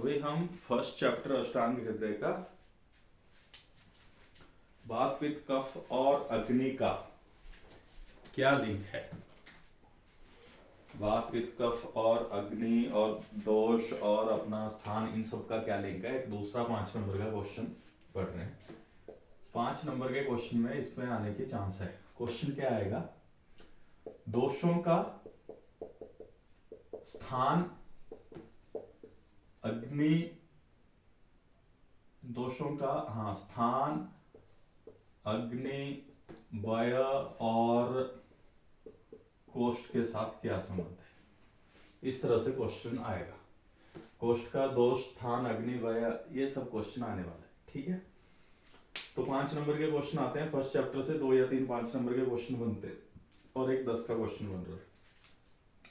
अभी हम first chapter अष्टांग हृदय का वात पित्त कफ और अग्नि का क्या लिंक है। वात पित्त कफ और अग्नि और दोष और अपना स्थान, इन सब का क्या लिंक है। एक दूसरा 5 नंबर का क्वेश्चन पढ़ रहे हैं। 5 नंबर के क्वेश्चन में इसमें आने के चांस है। क्वेश्चन क्या आएगा, दोषों का स्थान अग्नि, दोषों का स्थान अग्नि वाय और कोष्ठ के साथ क्या संबंध है। इस तरह से क्वेश्चन आएगा। कोष्ठ का दोष, स्थान, अग्नि, वाय, ये सब क्वेश्चन आने वाला है। ठीक है, तो 5 नंबर के क्वेश्चन आते हैं फर्स्ट चैप्टर से। 2 या 3 5 नंबर के क्वेश्चन बनते हैं और एक 10 का क्वेश्चन बन रहा है।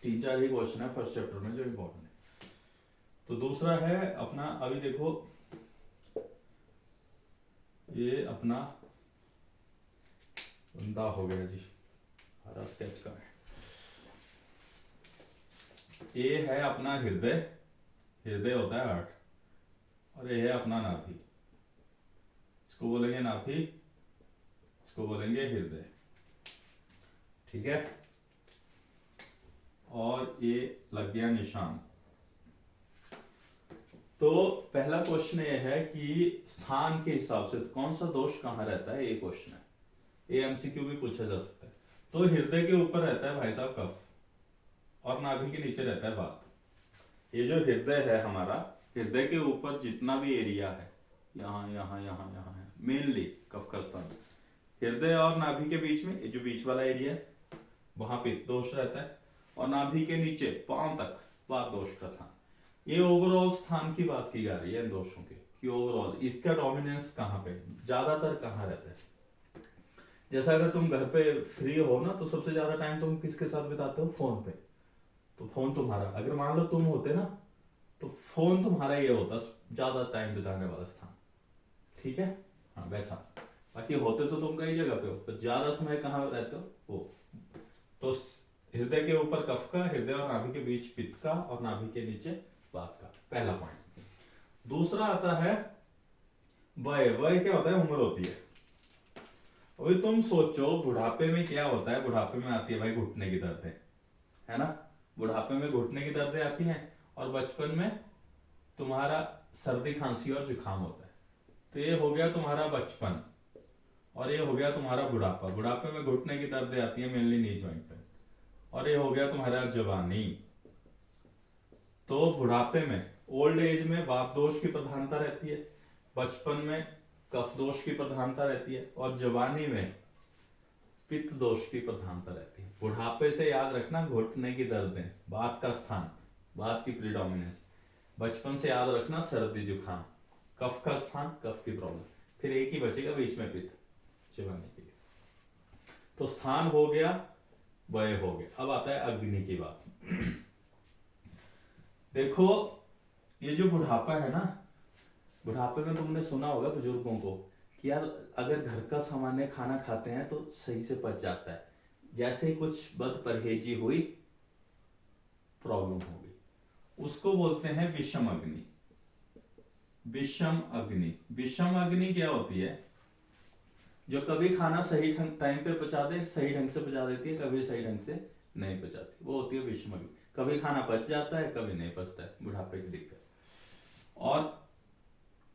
3-4 ही क्वेश्चन है फर्स्ट चैप्टर में जो इम्पोर्टेंट है। तो दूसरा है अपना, अभी देखो ये अपना बंदा हो गया जी, हरा स्केच का है। ये है अपना हृदय, हृदय होता है हार्ट, और ये है अपना नाभि। इसको बोलेंगे नाभि, इसको बोलेंगे हृदय। ठीक है, और ये लग गया निशान। तो पहला क्वेश्चन ये है कि स्थान के हिसाब से कौन सा दोष कहां रहता है, ये क्वेश्चन है। ये एमसीक्यू भी पूछा जा सकता है। तो हृदय के ऊपर रहता है भाई साहब कफ, और नाभि के नीचे रहता है वात। ये जो हृदय है हमारा, हृदय के ऊपर जितना भी एरिया है, यहाँ यहाँ यहाँ यहाँ है, मेनली कफ का स्थान। हृदय और नाभि के बीच में ये जो बीच वाला एरिया है, वहां पित्त दोष रहता है, और नाभि के नीचे पांव तक वात दोष का था। ये ओवरऑल स्थान की बात की जा रही है इन दोषों के, कि ओवरऑल इसका डोमिनेंस कहां पे, ज्यादातर कहां रहता है। जैसा अगर तुम घर पे फ्री हो ना, तो सबसे ज्यादा टाइम तुम किसके साथ बिताते हो, फोन पे। तो फोन तुम्हारा, अगर मान लो तुम होते ना, तो फोन तुम्हारा ये होता ज्यादा टाइम बिताने वाला स्थान। ठीक है, हाँ वैसा। बाकी होते तो तुम कई जगह पे हो, तो ज्यादा समय कहाँ रहते हो वो। तो हृदय के ऊपर कफ का, हृदय और नाभि के बीच पित्त का, और नाभि के नीचे वात का, पहला पॉइंट। दूसरा आता है वय। वय क्या होता है, उम्र होती है। अभी तुम सोचो बुढ़ापे में क्या होता है। बुढ़ापे में आती है भाई घुटने की दर्दें, है ना। बुढ़ापे में घुटने की दर्दें आती हैं, और बचपन में तुम्हारा सर्दी खांसी और जुकाम होता है। तो ये हो गया तुम्हारा बचपन, और ये हो गया तुम्हारा बुढ़ापा। बुढ़ापे में घुटने की दर्दें आती है मेनली नी जॉइंट पे, और ये हो गया तुम्हारा जवानी। तो बुढ़ापे में, ओल्ड एज में वात दोष की प्रधानता रहती है, बचपन में कफ दोष की प्रधानता रहती है, और जवानी में पित्त दोष की प्रधानता रहती है। बुढ़ापे से याद रखना घुटने की दर्दें, वात का स्थान, वात की प्रीडोमिनेंस। बचपन से याद रखना सर्दी जुकाम, कफ का स्थान, कफ की प्रॉब्लम। फिर एक ही बचेगा बीच में पित्त, जवानी के लिए। तो स्थान हो गया, वय हो गया। अब आता है अग्नि की बात। देखो ये जो बुढ़ापा है ना, बुढ़ापे में तुमने सुना होगा बुजुर्गों को कि यार अगर घर का सामान्य खाना खाते हैं तो सही से पच जाता है, जैसे ही कुछ बद परहेजी हुई प्रॉब्लम हो गई। उसको बोलते हैं विषम अग्नि। विषम अग्नि, विषम अग्नि क्या होती है, जो कभी खाना सही टाइम पे पचा दे, सही ढंग से पचा देती है, कभी सही ढंग से नहीं पचाती, वो होती है विषम अग्नि। कभी खाना पच जाता है, कभी नहीं पचता है, बुढ़ापे की दिक्कत। और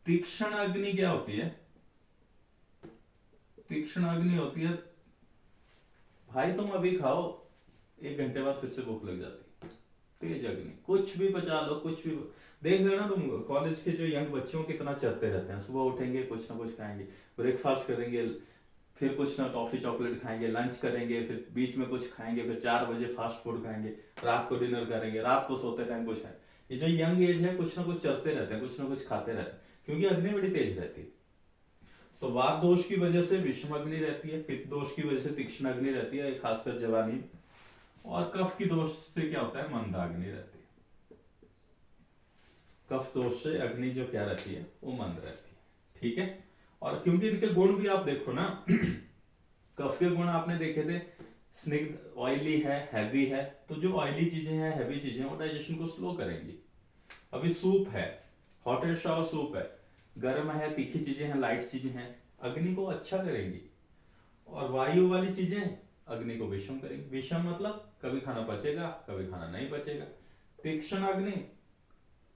तीक्ष्ण अग्नि क्या होती है, तीक्ष्ण अग्नि होती है भाई तुम अभी खाओ, 1 घंटे बाद फिर से भूख लग जाती है। तेज अग्नि, कुछ भी बचा लो, कुछ भी। देख लेना तुम कॉलेज के जो यंग बच्चों कितना चलते रहते हैं। सुबह उठेंगे, कुछ ना कुछ खाएंगे, ब्रेकफास्ट करेंगे, फिर कुछ ना टॉफी चॉकलेट खाएंगे, लंच करेंगे, फिर बीच में कुछ खाएंगे, फिर 4 बजे फास्ट फूड खाएंगे, रात को डिनर करेंगे, रात को सोते टाइम कुछ है। ये जो यंग एज है, कुछ ना कुछ चलते रहते हैं, कुछ ना कुछ खाते रहते हैं, क्योंकि अग्नि बड़ी तेज रहती है। तो वात दोष की वजह से विषम अग्नि रहती है, पित्त दोष की वजह से तीक्ष्ण अग्नि रहती है, खासकर जवानी। और कफ की दोष से क्या होता है, मंदाग्नि रहती है। कफ दोष से अग्नि जो क्या रहती है, वो मंद रहती है। ठीक है, और क्योंकि इनके गुण भी आप देखो ना, कफ के गुण आपने देखे थे, स्निग्ध, ऑयली है, हैवी है। तो जो ऑयली चीजें हैं, हैवी चीजें, वो डाइजेशन को स्लो करेंगी। अभी सूप है, हॉट एंड शावर सूप है, गर्म है, तीखी चीजें हैं, लाइट चीजें हैं, अग्नि को अच्छा करेंगी। और वायु वाली चीजें अग्नि को विषम करेंगी। विषम मतलब कभी खाना पचेगा, कभी खाना नहीं पचेगा। तीक्ष्ण अग्नि,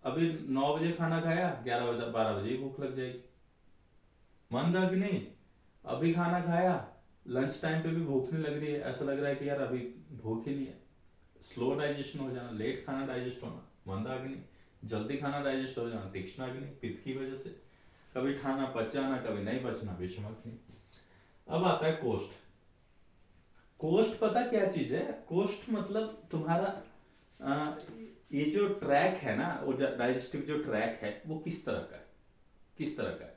अभी 9 बजे खाना खाया, 11 बजे 12 बजे ही भूख लग जाएगी। मंद अग्नि, अभी खाना खाया, लंच टाइम पे भी भूख नहीं लग रही है, ऐसा लग रहा है कि यार अभी भूख ही नहीं है। स्लो डाइजेशन हो जाना, लेट खाना डाइजेस्ट होना, मंदाग्नि। जल्दी खाना डाइजेस्ट हो जाना, तीक्ष्णाग्नि, पित्त की वजह से। कभी खाना पच जाना, कभी नहीं पचना, विषमाग्नि। अब आता है कोष्ठ। कोष्ठ पता क्या चीज है? कोष्ठ मतलब तुम्हारा ये जो ट्रैक है ना, वो डाइजेस्टिव जो ट्रैक है वो किस तरह का है, किस तरह का है।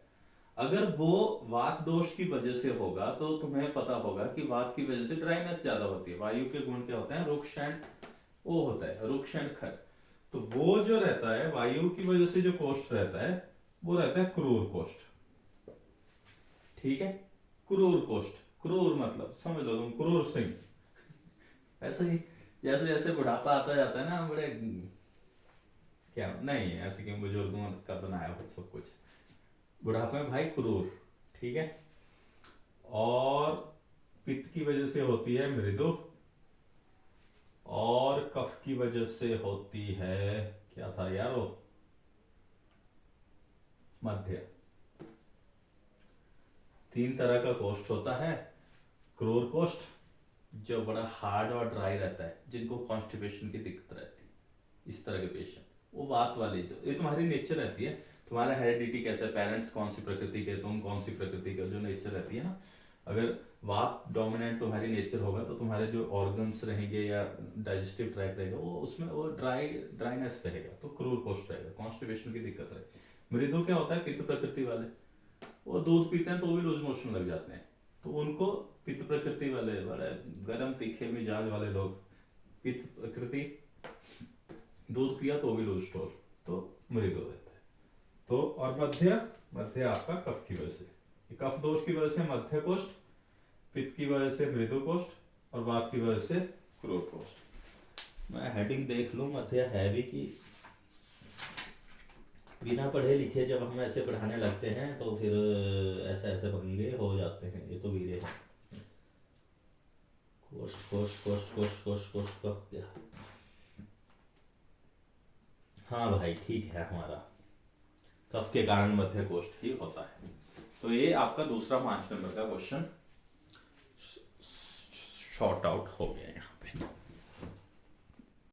अगर वो वात दोष की वजह से होगा तो तुम्हें पता होगा कि वात की वजह से ड्राइनेस ज्यादा होती है। वायु के गुण क्या होते हैं? रुक्ष एंड, वो होता है रुक्ष एंड खर। तो वो जो रहता है वायु की वजह से, जो कोष्ठ रहता है वो रहता है क्रूर कोष्ठ। ठीक है, क्रूर कोष्ठ। क्रूर मतलब समझ लो तुम, क्रूर सिंह। ऐसे ही जैसे जैसे बुढ़ापा आता जाता है ना, बड़े क्या नहीं, ऐसे कि बुजुर्गों का बनाया हो सब कुछ, बुढ़ापे में भाई क्रूर। ठीक है। और पित्त की वजह से होती है मृदु, और कफ की वजह से होती है, क्या था यार वो, मध्य। 3 तरह का कोष्ठ होता है। क्रूर कोष्ठ जो बड़ा हार्ड और ड्राई रहता है, जिनको कॉन्स्टिपेशन की दिक्कत रहती है, इस तरह के पेशेंट। वो बात वाली, जो ये तुम्हारी नेचर रहती है, तुम्हारा हेरिडिटी कैसा है, पेरेंट्स कौन सी प्रकृति के, तुम कौन सी प्रकृति के, जो नेचर रहती है ना। अगर वात डोमिनेंट तुम्हारी नेचर होगा तो तुम्हारे जो ऑर्गन्स रहेंगे या डाइजेस्टिव ट्रैक रहेगा वो, उसमें वो ड्राइनेस रहेगा, तो क्रूर कोष्ठ रहेगा, कॉन्स्टिपेशन की दिक्कत रहेगी। मृदु क्या होता है? पित्त प्रकृति वाले, वो दूध पीते हैं तो भी लूज मोशन लग जाते हैं, तो उनको पित्त प्रकृति वाले, बड़े गर्म तीखे मिजाज वाले लोग, पित्त प्रकृति, दूध पिया तो भी लूज स्टोल, तो मृदु रहता है। तो और मध्य, मध्य आपका कफ की वजह से, कफ दोष की वजह से मध्य कोष्ठ, पित्त की वजह से मृदु कोष्ठ, और वात की वजह से क्रूर कोष्ठ। मैं हेडिंग देख लूं, मध्य है भी कि बिना पढ़े लिखे जब हम ऐसे पढ़ाने लगते हैं तो फिर ऐसे ऐसे पंगे हो जाते हैं। ये तो वीरे है। कोष्ठ कोष्ठ कोष्ठ कोष्ठ कोष्ठ कोष्ठ कफ क्या? हाँ भाई ठीक है, हमारा कफ के कारण मध्य कोष्ठ ही होता है। तो ये आपका दूसरा 5 नंबर का क्वेश्चन शॉर्ट आउट हो गया।